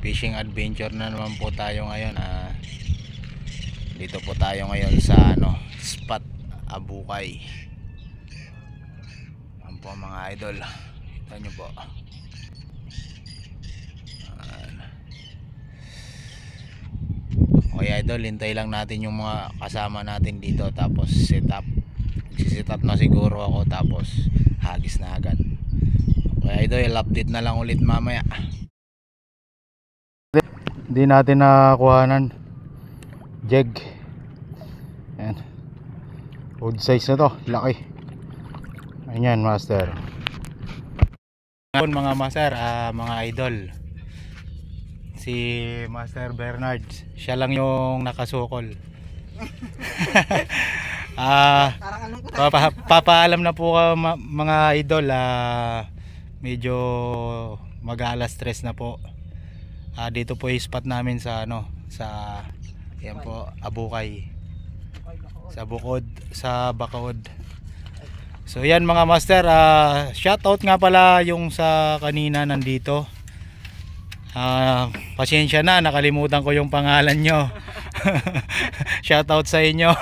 Fishing adventure na naman po tayo ngayon. Dito po tayo ngayon sa spot Abukay. Yan po mga idol. Kita nyo po. Okay idol, hintay lang natin yung mga kasama natin dito, tapos set up. Magsiset up na siguro ako, tapos hagis na agad. Okay idol, update na lang ulit mamaya. Hindi natin nakakuhanan jeg. Ayan, food size na to, laki. Ayan master. Mga master, mga idol, si Master Bernard, siya lang yung nakasukol. Papaalam na po mga idol, medyo mag-alas 3 na po. Dito po yung spot namin sa yan po, Abukay, sa Bukod, sa Bacaod. So yan mga master, shoutout nga pala yung sa kanina nandito. Pasensya na, nakalimutan ko yung pangalan nyo. Shoutout sa inyo.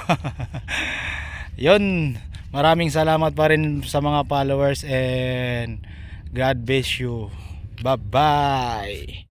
Yun, maraming salamat pa rin sa mga followers, and God bless you. Bye bye.